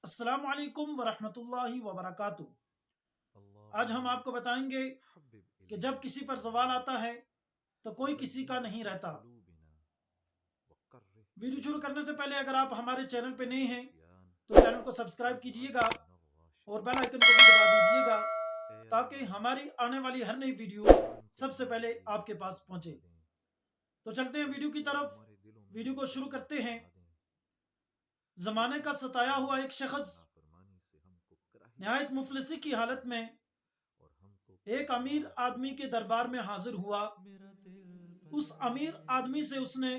السلام علیکم ورحمۃ اللہ وبرکاتہ۔ آج ہم آپ کو بتائیں گے کہ جب کسی پر زوال آتا ہے تو کوئی کسی کا نہیں رہتا۔ ویڈیو شروع کرنے سے پہلے اگر آپ ہمارے چینل پہ نئے ہیں تو چینل کو سبسکرائب کیجئے گا اور بیل آئیکن کو بھی دبا دیجئے گا تاکہ ہماری آنے والی ہر نئی ویڈیو سب سے پہلے آپ کے پاس پہنچے۔ تو چلتے ہیں ویڈیو کی طرف۔ ویڈیو کو شروع کرتے ہیں۔ زمانے کا ستایا ہوا ایک شخص نہایت مفلسی کی حالت میں ایک امیر آدمی کے دربار میں حاضر ہوا۔ اس امیر آدمی سے اس نے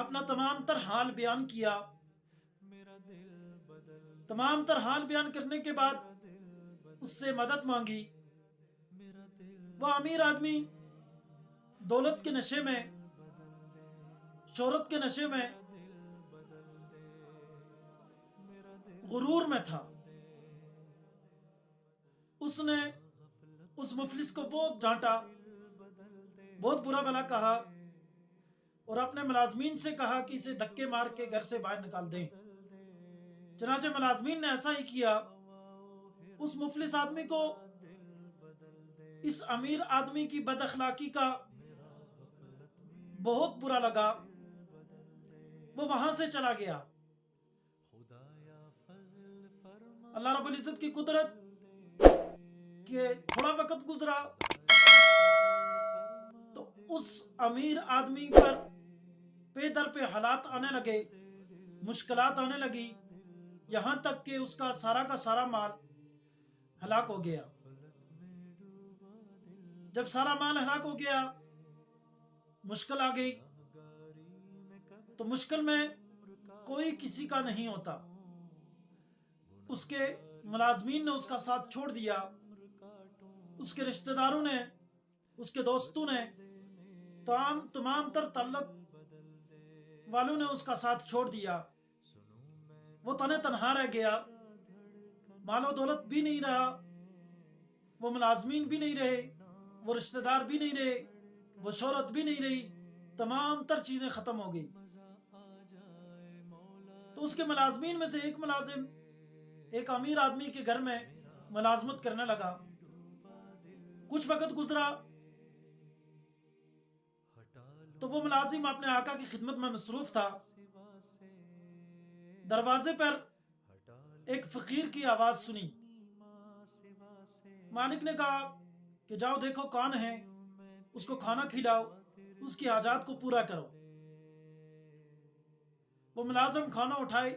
اپنا تمام تر حال بیان کیا۔ تمام تر حال بیان کرنے کے بعد اس سے مدد مانگی۔ وہ امیر آدمی دولت کے نشے میں، شہرت کے نشے میں، غرور میں تھا۔ اس نے اس مفلس کو بہت ڈانٹا، بہت برا بھلا کہا اور اپنے ملازمین سے کہا کہ اسے دھکے مار کے گھر سے باہر نکال دیں۔ چنانچہ ملازمین نے ایسا ہی کیا۔ اس مفلس آدمی کو اس امیر آدمی کی بد اخلاقی کا بہت برا لگا۔ وہ وہاں سے چلا گیا۔ اللہ رب العزت کی قدرت کہ تھوڑا وقت گزرا تو اس امیر آدمی پر پے در پہ حالات آنے لگے، مشکلات آنے لگی، یہاں تک کہ اس کا سارا مال ہلاک ہو گیا۔ جب سارا مال ہلاک ہو گیا، مشکل آ گئی۔ تو مشکل میں کوئی کسی کا نہیں ہوتا۔ اس کے ملازمین نے اس کا ساتھ چھوڑ دیا، اس کے رشتہ داروں نے، اس کے دوستوں نے، تمام تر تعلق والوں نے اس کا ساتھ چھوڑ دیا۔ وہ تنہا رہ گیا۔ مال و دولت بھی نہیں رہا، وہ ملازمین بھی نہیں رہے، وہ رشتہ دار بھی نہیں رہے، وہ شہرت بھی نہیں رہی، تمام تر چیزیں ختم ہو گئی۔ تو اس کے ملازمین میں سے ایک ملازم ایک امیر آدمی کے گھر میں ملازمت کرنے لگا۔ کچھ وقت گزرا تو وہ ملازم اپنے آقا کی خدمت میں مصروف تھا۔ دروازے پر ایک فقیر کی آواز سنی۔ مالک نے کہا کہ جاؤ دیکھو کون ہے، اس کو کھانا کھلاؤ، اس کی حاجات کو پورا کرو۔ وہ ملازم کھانا اٹھائے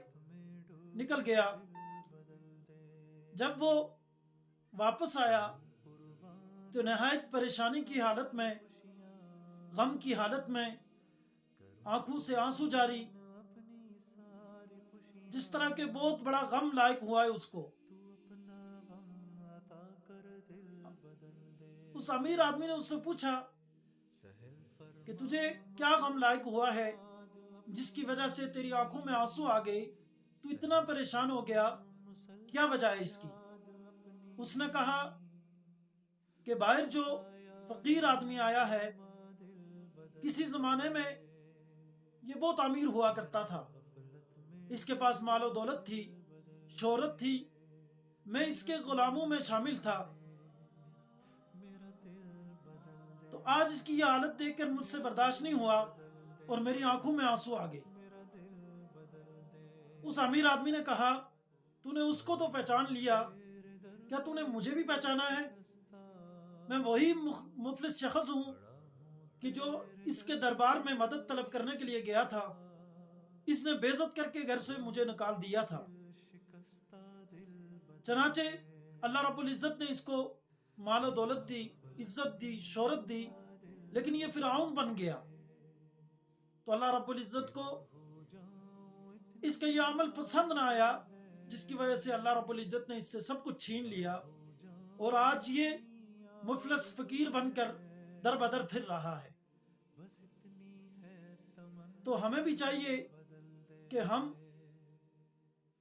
نکل گیا۔ جب وہ واپس آیا تو نہایت پریشانی کی حالت میں، غم کی حالت میں، آنکھوں سے آنسو جاری، جس طرح کہ بہت بڑا غم لاحق ہوا ہے اس کو۔ اس امیر آدمی نے اس سے پوچھا کہ تجھے کیا غم لاحق ہوا ہے جس کی وجہ سے تیری آنکھوں میں آنسو آ گئے، تو اتنا پریشان ہو گیا، کیا وجہ ہے اس کی؟ اس نے کہا کہ باہر جو فقیر آدمی آیا ہے، کسی زمانے میں یہ بہت امیر ہوا کرتا تھا، اس کے پاس مال و دولت تھی، شہرت تھی، میں اس کے غلاموں میں شامل تھا، تو آج اس کی یہ حالت دیکھ کر مجھ سے برداشت نہیں ہوا اور میری آنکھوں میں آنسو آ گئے۔ اس امیر آدمی نے کہا تو نے اس کو تو پہچان لیا، کیا تو نے مجھے بھی پہچانا ہے؟ میں وہی مفلس شخص ہوں کہ جو اس کے دربار میں مدد طلب کرنے کے لیے گیا تھا، اس نے بے عزت کر کے گھر سے مجھے نکال دیا تھا۔ چنانچہ اللہ رب العزت نے اس کو مال و دولت دی، عزت دی، شہرت دی، لیکن یہ فرعون بن گیا۔ تو اللہ رب العزت کو اس کا یہ عمل پسند نہ آیا، جس کی وجہ سے اللہ رب العزت نے اس سے سب کچھ چھین لیا، اور آج یہ مفلس فقیر بن کر در بدر پھر رہا ہے۔ تو ہمیں بھی چاہیے کہ ہم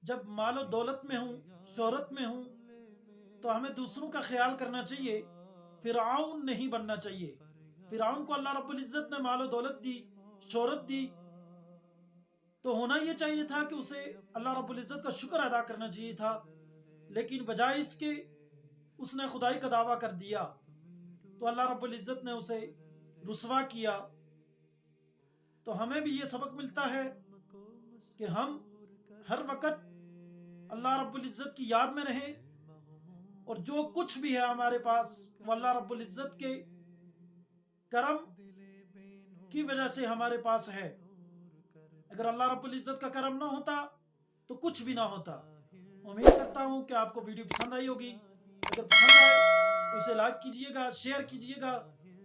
جب مال و دولت میں ہوں، شہرت میں ہوں، تو ہمیں دوسروں کا خیال کرنا چاہیے، فرعون نہیں بننا چاہیے۔ فرعون کو اللہ رب العزت نے مال و دولت دی، شہرت دی، تو ہونا یہ چاہیے تھا کہ اسے اللہ رب العزت کا شکر ادا کرنا چاہیے تھا، لیکن بجائے اس کے اس نے خدائی کا دعویٰ کر دیا، تو اللہ رب العزت نے اسے رسوا کیا۔ تو ہمیں بھی یہ سبق ملتا ہے کہ ہم ہر وقت اللہ رب العزت کی یاد میں رہیں، اور جو کچھ بھی ہے ہمارے پاس وہ اللہ رب العزت کے کرم کی وجہ سے ہمارے پاس ہے۔ اگر اللہ رب العزت کا کرم نہ ہوتا تو کچھ بھی نہ ہوتا۔ امید کرتا ہوں کہ آپ کو ویڈیو پسند آئی ہوگی۔ اگر پسند آئے تو اسے لائک کیجئے گا، شیئر کیجئے گا،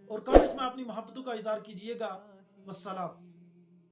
اور کمنٹس میں اپنی محبتوں کا اظہار کیجئے گا۔ والسلام۔